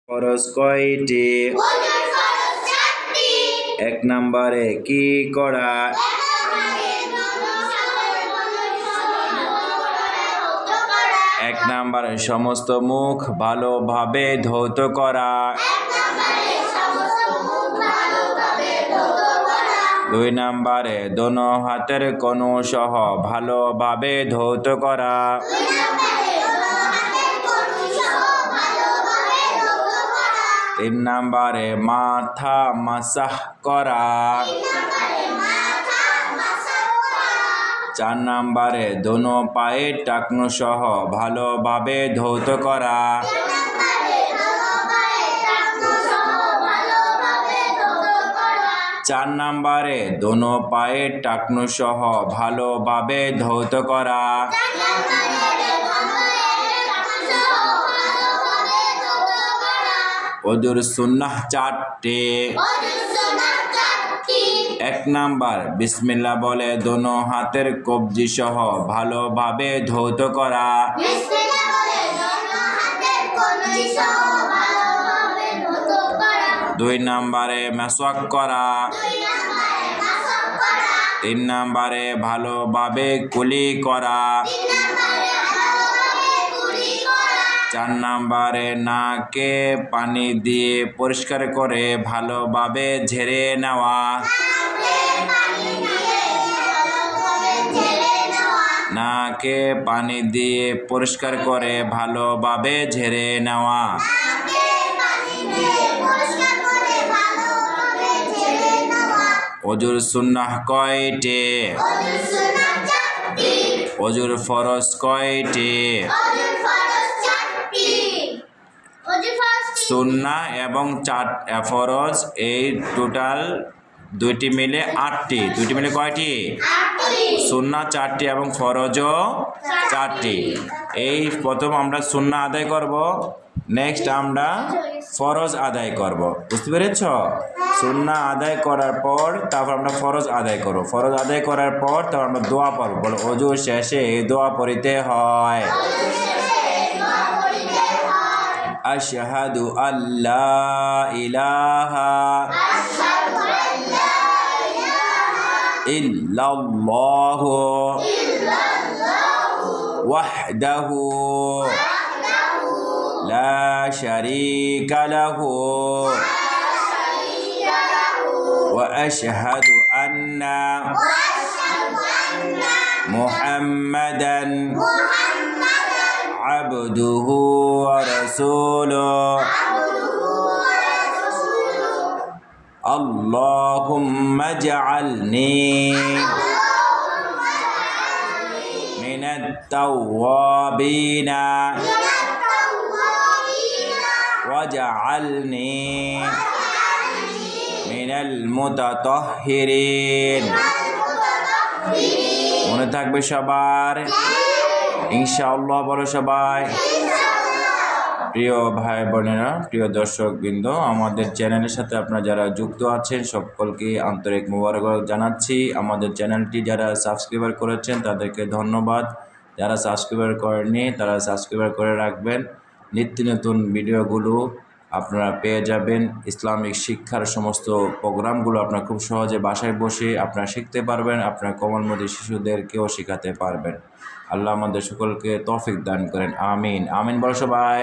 ফরজ কয়টি? এক নম্বরে কি করা? এক নম্বরে সমস্ত মুখ ভালোভাবে ধৌত করা। দুই নম্বরে দোনো হাতের কনু সহ ভালোভাবে ধৌত করা। তিন নম্বরে মাথা মাসাহ করা। চার নম্বরে দোনো পায়ের টাকনু সহ ভালোভাবে ধৌত করা। চার নম্বরে দোনো পায়ের টাকনু সহ ভালোভাবে ধৌত করা। ওযুর সুন্নাহ চারটি। এক নাম্বার বিসমিল্লাহ বলে দোনো হাতের কবজি সহ ভালোভাবে ধৌত করা। দুই নাম্বারে মেসওয়াক করা। তিন নাম্বারে ভালোভাবে কুলি করা। চার নাম্বারে নাকে পানি দিয়ে পরিষ্কার করে ভালোভাবে ঝেড়ে নেওয়া। নাকে পানি দিয়ে পরিষ্কার করে ভালোভাবে ঝেড়ে নেওয়া। ওযুর সুন্নাহ কয়টি? ওযুর ফরজ কয়টি? সুন্নাহ এবং ফরজ এই টোটাল দুইটি মিলে 8টি। দুইটি মিলে কয়টি? সুন্নাহ 4টি এবং ফরজও 4টি। এই প্রথম আমরা সুন্নাহ আদায় করব, নেক্সট আমরা ফরজ আদায় করব। বুঝতে পেরেছ? সুন্নাহ আদায় করার পর তারপর আমরা ফরজ আদায় করব। ফরজ আদায় করার পর তারপর আমরা দোয়া পড়ব। বলো ওযু শেষে এই দোয়া পড়িতে হয়। আশহাদু আল্লা ইলাহা ইল্লাল্লাহু ওয়াহদাহু লা শারীকা লাহু ওয়া আশহাদু আন্না মুহাম্মাদান আবদুহু ওয়া রাসূলুহু। আল্লাহুম্মা ইজআলনি মিনাত তাওয়াবিনা ওয়াজআলনি মিনাল মুতাতাহহিরিন। মনে থাকবে সবার? ইনশাআল্লাহ বলো সবাই। প্রিয় ভাই বোনেরা, প্রিয় দর্শকবৃন্দ, আমাদের চ্যানেলের সাথে আপনারা যারা যুক্ত আছেন সকলকে আন্তরিক মোবারকবাদ জানাচ্ছি। আমাদের চ্যানেলটি যারা সাবস্ক্রাইবার করেছেন তাদেরকে ধন্যবাদ। যারা সাবস্ক্রাইবার করেননি তারা সাবস্ক্রাইবার করে রাখবেন। নিত্য নতুন ভিডিওগুলো আপনারা পেয়ে যাবেন। ইসলামিক শিক্ষার সমস্ত প্রোগ্রামগুলো আপনারা খুব সহজে বাসায় বসে আপনারা শিখতে পারবেন। আপনার কোমলমতি শিশুদেরকেও শেখাতে পারবেন। আল্লাহ আমাদের সকলকে তৌফিক দান করেন। আমিন আমিন বলো সবাই।